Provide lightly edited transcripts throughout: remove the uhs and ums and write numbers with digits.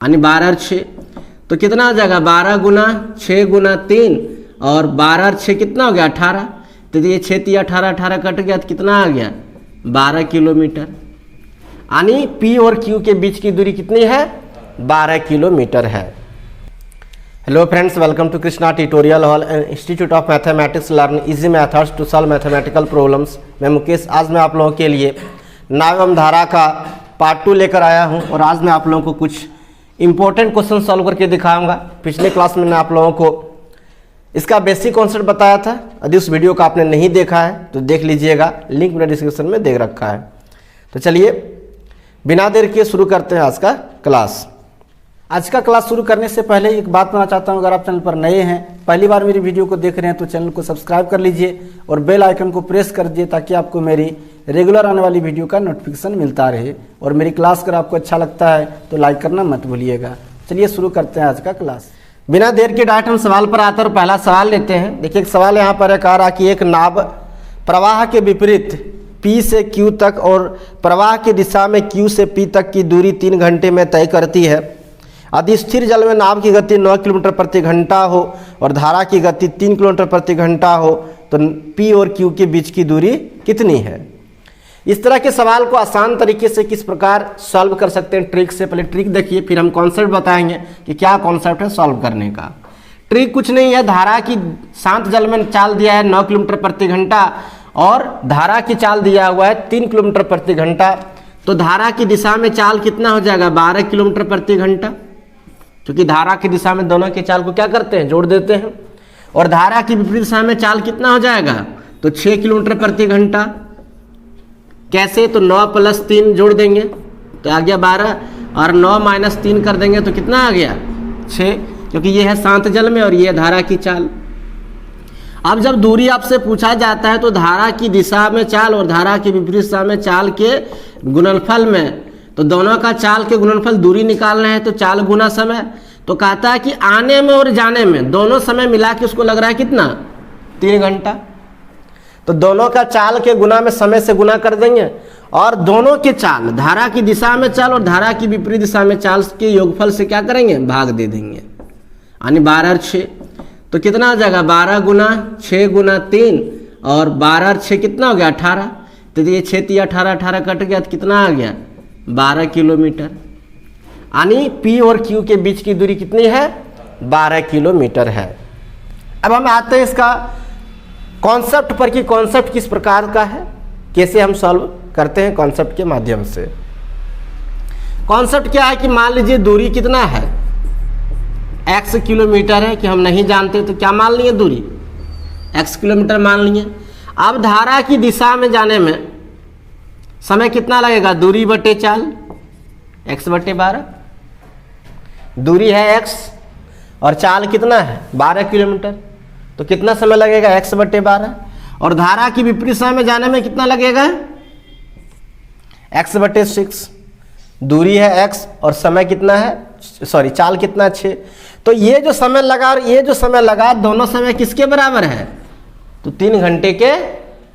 यानी 12 और 6 तो कितना हो जाएगा 12 गुना 6 गुना 3 और 12 और 6 कितना हो गया 18। तो ये 6 3 18 18 कट गया तो कितना आ गया 12 किलोमीटर। यानी P और Q के बीच की दूरी कितनी है 12 किलोमीटर है। Hello friends, welcome to Krishna tutorial hall and institute of mathematics learn easy methods to solve mathematical problems. मैं मुकेश, आज मैं आप लोगों के लिए नाव एवं धारा का पार्ट 2 लेकर आया हूं और आज मैं आप लोगों को कुछ इंपॉर्टेंट क्वेश्चन सॉल्व करके दिखाऊंगा। पिछले क्लास में मैंने आप लोगों को इसका बेसिक कॉन्सेप्ट बताया था। यदि उस वीडियो को आपने नहीं देखा है तो देख लीजिएगा, लिंक मैंने डिस्क्रिप्शन में दे रखा है। तो चलिए बिना देर किए शुरू करते हैं आज का क्लास। आज का क्लास शुरू करने से पहले एक बात बताना चाहता हूं, अगर आप चैनल पर नए हैं, पहली बार मेरी वीडियो को देख रहे हैं तो चैनल को सब्सक्राइब कर लीजिए और बेल आइकन को प्रेस कर दीजिए ताकि आपको मेरी रेगुलर आने वाली वीडियो का नोटिफिकेशन मिलता रहे। और मेरी क्लास अगर आपको अच्छा लगता है तो लाइक करना मत भूलिएगा। चलिए शुरू करते हैं आज का क्लास। बिना देर के डायरेक्ट हम सवाल पर आते हैं और पहला सवाल लेते हैं। देखिए एक सवाल यहाँ पर कह रहा कि एक नाव प्रवाह के विपरीत P से Q तक और प्रवाह की दिशा में Q से P तक की दूरी 3 घंटे में तय करती है। यदि स्थिर जल में नाव की गति 9 किलोमीटर प्रति घंटा हो और धारा की गति 3 किलोमीटर प्रति घंटा हो तो P और Q के बीच की दूरी कितनी है। इस तरह के सवाल को आसान तरीके से किस प्रकार सॉल्व कर सकते हैं, ट्रिक से। पहले ट्रिक देखिए, फिर हम कॉन्सेप्ट बताएंगे कि क्या कॉन्सेप्ट है सॉल्व करने का। ट्रिक कुछ नहीं है, धारा की शांत जल में चाल दिया है 9 किलोमीटर प्रति घंटा और धारा की चाल दिया हुआ है 3 किलोमीटर प्रति घंटा। तो धारा की दिशा में चाल कितना हो जाएगा 12 किलोमीटर प्रति घंटा, क्योंकि धारा की दिशा में दोनों के चाल को क्या करते हैं जोड़ देते हैं। और धारा की विपरीत दिशा में चाल कितना हो जाएगा तो 6 किलोमीटर प्रति घंटा। कैसे, तो 9 + 3 जोड़ देंगे तो आ गया 12 और 9 - 3 कर देंगे तो कितना आ गया 6, क्योंकि ये है शांत जल में और ये है धारा की चाल। अब जब दूरी आपसे पूछा जाता है तो धारा की दिशा में चाल और धारा की विपरीत दिशा में चाल के गुणनफल में, तो दोनों का चाल के गुणनफल दूरी निकालना है तो चाल गुना समय। तो कहता है कि आने में और जाने में दोनों समय मिला के उसको लग रहा है कितना 3 घंटा। तो दोनों का चाल के गुना में समय से गुना कर देंगे और दोनों के चाल, धारा की दिशा में चाल और धारा की विपरीत दिशा में चाल के योगफल से क्या करेंगे भाग दे देंगे। यानी 12 और 6 तो कितना हो जाएगा 12 गुना 6 गुना 3 और 12 और 6 कितना हो गया 18। तो ये 6 3 18 18 कट गया तो कितना आ गया 12 किलोमीटर। यानी P और Q के बीच की दूरी कितनी है 12 किलोमीटर है। अब हम आते हैं इसका कॉन्सेप्ट पर कि कॉन्सेप्ट किस प्रकार का है, कैसे हम सॉल्व करते हैं कॉन्सेप्ट के माध्यम से। कॉन्सेप्ट क्या है कि मान लीजिए दूरी कितना है x किलोमीटर है, कि हम नहीं जानते तो क्या मान लिए दूरी x किलोमीटर मान लिए। अब धारा की दिशा में जाने में समय कितना लगेगा दूरी बटे चाल x बटे 12। दूरी है x और चाल कितना है 12 किलोमीटर, तो कितना समय लगेगा x बटे 12। और धारा की विपरीत दिशा में जाने में कितना लगेगा x बटे 6। दूरी है x और समय कितना है, सॉरी चाल कितना 6। तो ये जो समय लगा और ये जो समय लगा दोनों समय किसके बराबर है तो 3 घंटे के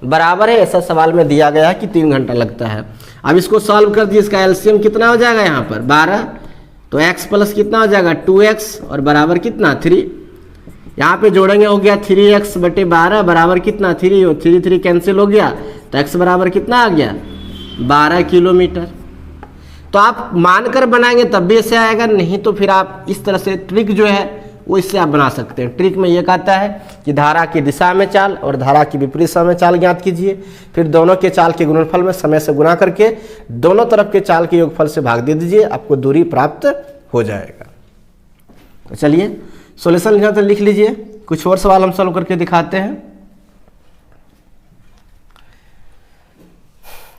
बराबर है। ऐसा सवाल में दिया गया है कि 3 घंटा लगता है। अब इसको सॉल्व कर दिए, इसका एलसीएम कितना हो जाएगा यहाँ पर 12, तो x प्लस कितना हो जाएगा 2x और बराबर कितना 3। यहाँ पे जोड़ेंगे हो गया 3x बटे 12 बराबर कितना 3 और 3 3 कैंसिल हो गया तो x बराबर कितना आ गया 12 किलोमीटर। तो आप मानकर बनाएंगे तब भी ऐसे आएगा, नहीं तो फिर आप इस तरह से ट्रिक जो है वो इससे आप बना सकते हैं। ट्रिक में ये कहता है कि धारा की दिशा में चाल और धारा की विपरीत दिशा में चाल ज्ञात कीजिए, फिर दोनों के चाल के गुणनफल में समय से गुना करके दोनों तरफ के चाल के योगफल से भाग दे दीजिए, आपको दूरी प्राप्त हो जाएगा। तो चलिए सॉल्यूशन लिखना तो लिख लीजिए, कुछ और सवाल हम सॉल्व करके दिखाते हैं।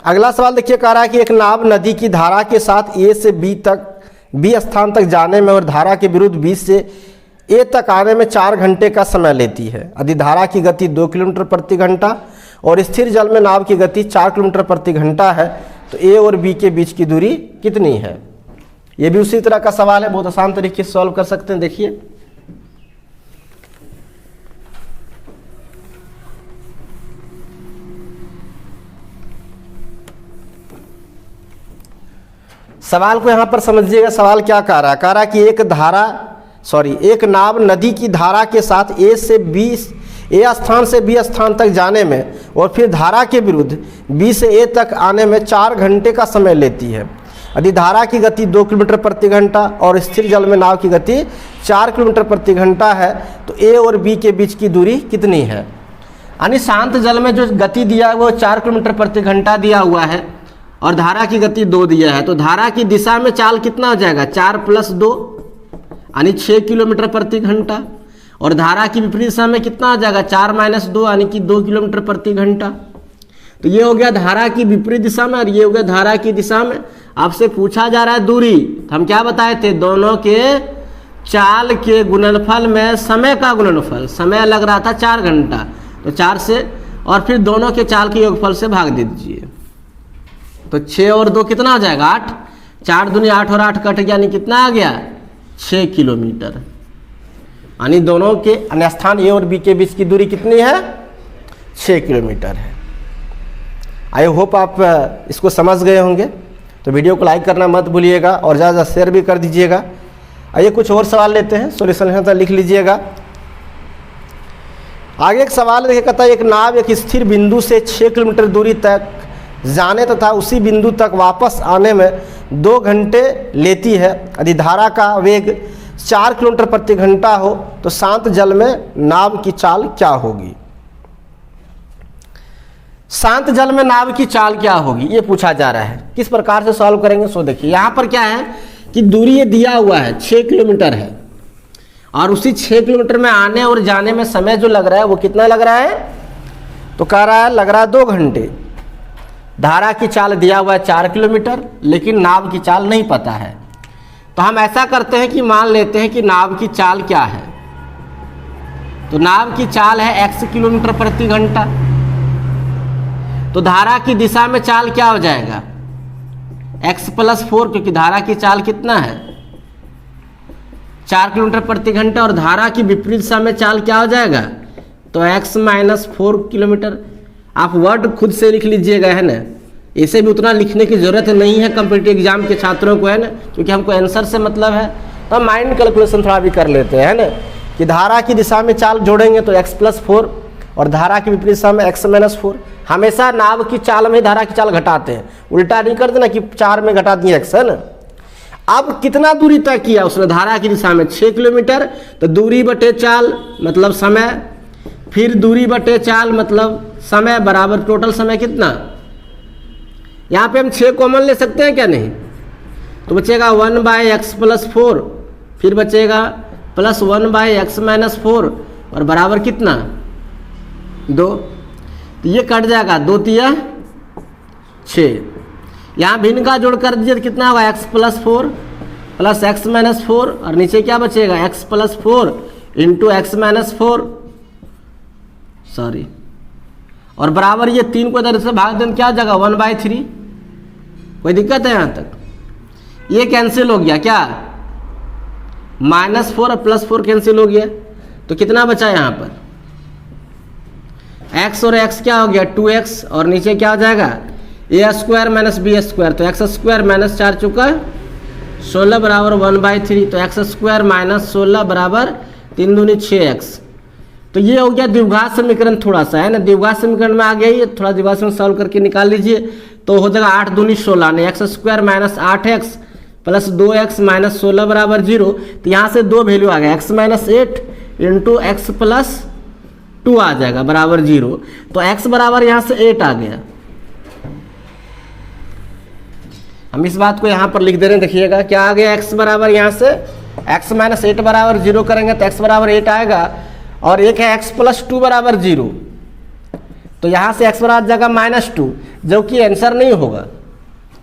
अगला सवाल देखिए, कह रहा है कि एक नाव नदी की धारा के साथ A से B स्थान तक जाने में और धारा के विरुद्ध B से A तक आने में 4 घंटे का समय लेती है। यदि धारा की गति 2 किलोमीटर प्रति घंटा और स्थिर जल में नाव की गति 4 किलोमीटर प्रति घंटा है तो A और B के बीच की दूरी कितनी है। यह भी उसी तरह का सवाल है, बहुत आसान तरीके से सॉल्व कर सकते हैं। देखिए सवाल को यहाँ पर समझिएगा, सवाल क्या कह रहा है, कह रहा है कि एक नाव नदी की धारा के साथ ए स्थान से बी स्थान तक जाने में और फिर धारा के विरुद्ध बी से ए तक आने में 4 घंटे का समय लेती है। यदि धारा की गति 2 किलोमीटर प्रति घंटा और स्थिर जल में नाव की गति 4 किलोमीटर प्रति घंटा है तो ए और बी के बीच की दूरी कितनी है। यानी शांत जल में जो गति दिया है वो 4 किलोमीटर प्रति घंटा दिया हुआ है और धारा की गति 2 दिया है, तो धारा की दिशा में चाल कितना हो जाएगा, 4 + 2 यानी 6 किलोमीटर प्रति घंटा, और धारा की विपरीत दिशा में कितना आ जाएगा, 4 - 2 यानी कि 2 किलोमीटर प्रति घंटा। तो ये हो गया धारा की विपरीत दिशा में और ये हो गया धारा की दिशा में। आपसे पूछा जा रहा है दूरी, तो हम क्या बताए थे, दोनों के चाल के गुणनफल में समय का गुणनफल, समय लग रहा था 4 घंटा, तो 4 से और फिर दोनों के चाल के योगफल से भाग दे दीजिए, तो 6 और 2 कितना आ जाएगा, 8, 4 दूनी 8 और 8 कट गया, यानी कितना आ गया, 6 किलोमीटर। यानी दोनों के अन्य स्थान ए और बी के बीच की दूरी कितनी है, 6 किलोमीटर है। आई होप आप इसको समझ गए होंगे। तो वीडियो को लाइक करना मत भूलिएगा और ज़्यादा शेयर भी कर दीजिएगा। आइए कुछ और सवाल लेते हैं, सॉल्यूशन लिख लीजिएगा। आगे एक सवाल देखिए, कहता है एक नाव एक स्थिर बिंदु से 6 किलोमीटर दूरी तक जाने तथा उसी बिंदु तक वापस आने में 2 घंटे लेती है। यदि धारा का वेग 4 किलोमीटर प्रति घंटा हो तो शांत जल में नाव की चाल क्या होगी। शांत जल में नाव की चाल क्या होगी ये पूछा जा रहा है। किस प्रकार से सॉल्व करेंगे सो देखिए, यहाँ पर क्या है कि दूरी ये दिया हुआ है 6 किलोमीटर है और उसी 6 किलोमीटर में आने और जाने में समय जो लग रहा है वो कितना लग रहा है, तो कह रहा है लग रहा है 2 घंटे। धारा की चाल दिया हुआ है 4 किलोमीटर, लेकिन नाव की चाल नहीं पता है। तो हम ऐसा करते हैं कि मान लेते हैं कि नाव की चाल क्या है, तो नाव की चाल है x किलोमीटर प्रति घंटा, तो धारा की दिशा में चाल क्या हो जाएगा, x + 4, क्योंकि धारा की चाल कितना है 4 किलोमीटर प्रति घंटा और धारा की विपरीत दिशा में चाल क्या हो जाएगा, तो x - 4 किलोमीटर। आप वर्ड खुद से लिख लीजिएगा, है ना, इसे भी उतना लिखने की जरूरत नहीं है कॉम्पिटिटिव एग्जाम के छात्रों को, है ना, क्योंकि हमको आंसर से मतलब है। तो हम माइंड कैलकुलेशन थोड़ा भी कर लेते हैं, है ना, कि धारा की दिशा में चाल जोड़ेंगे तो x + 4 और धारा की विपरीत दिशा में x - 4। हमेशा नाव की चाल में धारा की चाल घटाते हैं, उल्टा नहीं करते ना कि 4 में घटा दिए x, है ना। अब कितना दूरी तय किया उसने, धारा की दिशा में 6 किलोमीटर, तो दूरी बटे चाल मतलब समय, फिर दूरी बटे चाल मतलब समय बराबर टोटल समय कितना। यहाँ पे हम 6 कॉमन ले सकते हैं क्या, नहीं, तो बचेगा 1/x + 4, फिर बचेगा +1/x - 4 और बराबर कितना 2, तो ये कट जाएगा, 2 तिया 6। यहाँ भिन्न का जोड़ कर दीजिए तो कितना होगा, x + 4 + x - 4 और नीचे क्या बचेगा, x + 4 × x - 4 और बराबर ये 3 को इधर से भाग दें क्या हो जाएगा 1/3। कोई दिक्कत है यहाँ तक, ये कैंसिल हो गया क्या, -4 और +4 कैंसिल हो गया, तो कितना बचा यहाँ पर, x और x क्या हो गया 2x और नीचे क्या हो जाएगा a² - b², तो x² - 4 चुका 16 बराबर 1/3, तो x² - 16 बराबर 3 दूनी 6x। तो ये हो गया द्विघात समीकरण, थोड़ा सा है ना, द्विघात समीकरण में आ गया ये, थोड़ा द्विघात समीकरण सॉल्व करके निकाल लीजिए, तो हो जाएगा 8 दूनी 16 ने x² - 8x + 2x - 16 बराबर 0। तो यहाँ से 2 वैल्यू आ गया, x - 8 × x + 2 आ जाएगा बराबर 0, तो x बराबर यहाँ से 8 आ गया। हम इस बात को यहाँ पर लिख दे रहे हैं, देखिएगा क्या आ गया, x बराबर यहाँ से x - 8 बराबर 0 करेंगे तो x बराबर 8 आएगा, और एक है x + 2 बराबर 0, तो यहाँ से x बराबर जाएगा -2, जो कि आंसर नहीं होगा,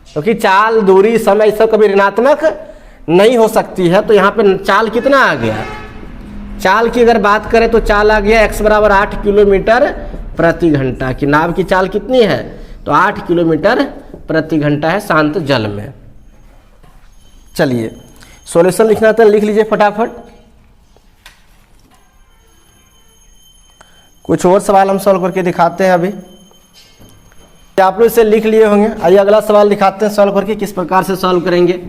क्योंकि चाल दूरी समय सब कभी ऋणात्मक नहीं हो सकती है। तो यहाँ पे चाल कितना आ गया, चाल की अगर बात करें तो चाल आ गया x बराबर 8 किलोमीटर प्रति घंटा, कि नाव की चाल कितनी है, तो 8 किलोमीटर प्रति घंटा है शांत जल में। चलिए सॉल्यूशन लिखना था, लिख लीजिए फटाफट। कुछ और सवाल हम सॉल्व करके दिखाते हैं अभी। आप लोग इसे लिख लिए होंगे। आइए अगला सवाल दिखाते हैं सॉल्व करके किस प्रकार से सॉल्व करेंगे।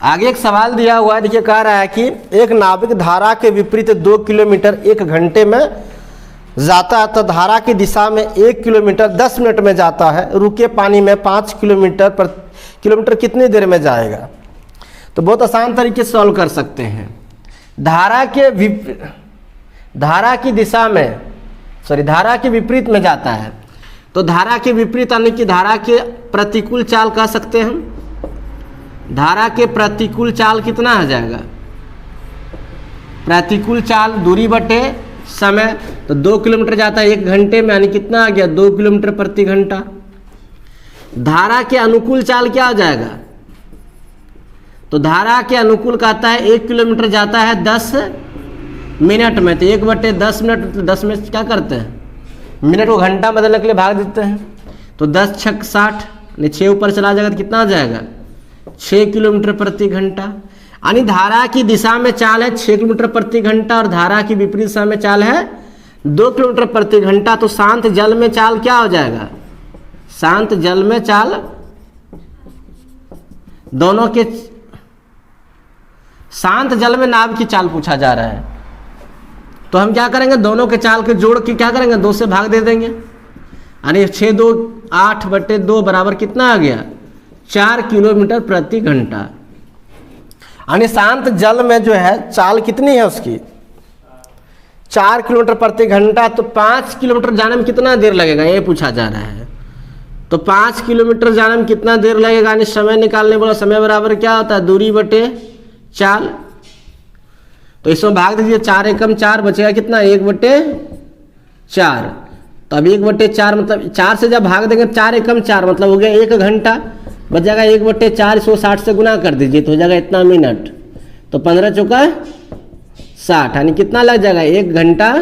आगे एक सवाल दिया हुआ है, देखिए कह रहा है कि एक नाविक धारा के विपरीत 2 किलोमीटर 1 घंटे में जाता है तो धारा की दिशा में 1 किलोमीटर 10 मिनट में जाता है, रुके पानी में 5 किलोमीटर कितनी देर में जाएगा। तो बहुत आसान तरीके से सॉल्व कर सकते हैं। धारा के विपरीत में जाता है, तो धारा के विपरीत यानी कि धारा के प्रतिकूल चाल कह सकते हैं हम। धारा के प्रतिकूल चाल कितना आ जाएगा, प्रतिकूल चाल दूरी बटे समय, तो 2 किलोमीटर जाता है 1 घंटे में, यानी कितना आ गया 2 किलोमीटर प्रति घंटा। धारा के अनुकूल चाल क्या आ जाएगा, तो धारा के अनुकूल कहता है 1 किलोमीटर जाता है 10 मिनट में, तो 1/10 मिनट, 10 में क्या करते हैं मिनट को घंटा बदलने के लिए भाग देते हैं, तो 10 छक 60, 6 ऊपर चला जाएगा तो कितना आ जाएगा 6 किलोमीटर प्रति घंटा। यानी धारा की दिशा में चाल है 6 किलोमीटर प्रति घंटा और धारा की विपरीत दिशा में चाल है 2 किलोमीटर प्रति घंटा। तो शांत जल में चाल क्या हो जाएगा, शांत जल में चाल दोनों के, शांत जल में नाव की चाल पूछा जा रहा है, तो हम क्या करेंगे दोनों के चाल के जोड़ के क्या करेंगे 2 से भाग दे देंगे, यानी 6 2 8/2 बराबर कितना आ गया 4 किलोमीटर प्रति घंटा। यानी शांत जल में जो है चाल कितनी है उसकी 4 किलोमीटर प्रति घंटा, तो 5 किलोमीटर जाने में कितना देर लगेगा ये पूछा जा रहा है। तो 5 किलोमीटर जाने में कितना देर लगेगा, यानी समय निकालने वाला समय बराबर क्या होता है दूरी बटे चाल। तो इसमें भाग दीजिए 4 एकम 4 बचेगा कितना 1/4। तो अब 1/4 मतलब 4 से जब भाग देंगे 4 एकम 4 मतलब हो गया 1 घंटा, बच जाएगा 1/4, 160 से गुना कर दीजिए तो हो जाएगा इतना मिनट, तो 15 चौका 60, यानी कितना लग जाएगा 1 घंटा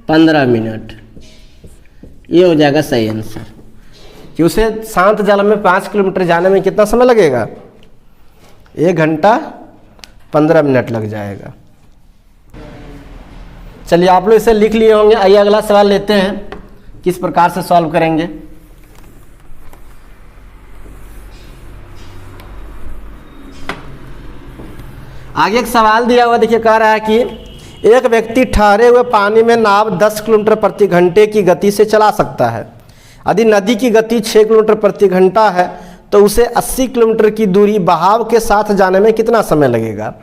15 मिनट। ये हो जाएगा सही आंसर, कि उसे शांत जल में 5 किलोमीटर जाने में कितना समय लगेगा 1 घंटा 15 मिनट लग जाएगा। चलिए आप लोग इसे लिख लिए होंगे। आइए अगला सवाल लेते हैं किस प्रकार से सॉल्व करेंगे। आगे एक सवाल दिया हुआ, देखिए कह रहा है कि एक व्यक्ति ठहरे हुए पानी में नाव 10 किलोमीटर प्रति घंटे की गति से चला सकता है। यदि नदी की गति 6 किलोमीटर प्रति घंटा है तो उसे 80 किलोमीटर की दूरी बहाव के साथ जाने में कितना समय लगेगा।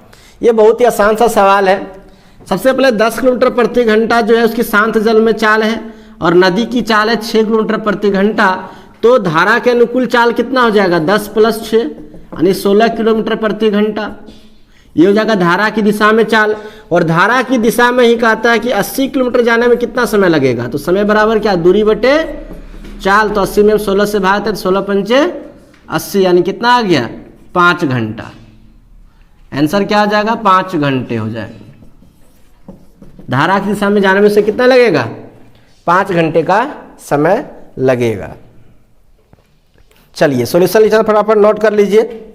ये बहुत ही आसान सा सवाल है। सबसे पहले 10 किलोमीटर प्रति घंटा जो है उसकी शांत जल में चाल है और नदी की चाल है 6 किलोमीटर प्रति घंटा, तो धारा के अनुकूल चाल कितना हो जाएगा 10 + 6 यानी 16 किलोमीटर प्रति घंटा। ये हो जाएगा धारा की दिशा में चाल, और धारा की दिशा में ही कहता है कि 80 किलोमीटर जाने में कितना समय लगेगा, तो समय बराबर क्या दूरी बटे चाल, तो 80 में 16 से भागते हैं 16 × 5 = 80, यानी कितना आ गया 5 घंटा। आंसर क्या आ जाएगा 5 घंटे हो जाएगा। धारा की दिशा में जाने में से कितना लगेगा 5 घंटे का समय लगेगा। चलिए सॉल्यूशन लिखना फटाफट नोट कर लीजिए।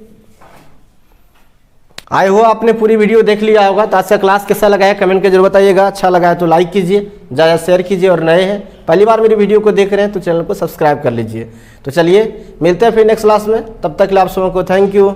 आई हो आपने पूरी वीडियो देख लिया होगा। तो आज का क्लास कैसा लगा है कमेंट के जरूर बताइएगा। अच्छा लगा है तो लाइक कीजिए, ज़्यादा शेयर कीजिए, और नए हैं पहली बार मेरी वीडियो को देख रहे हैं तो चैनल को सब्सक्राइब कर लीजिए। तो चलिए मिलते हैं फिर नेक्स्ट क्लास में, तब तक के लिए आप सबको थैंक यू।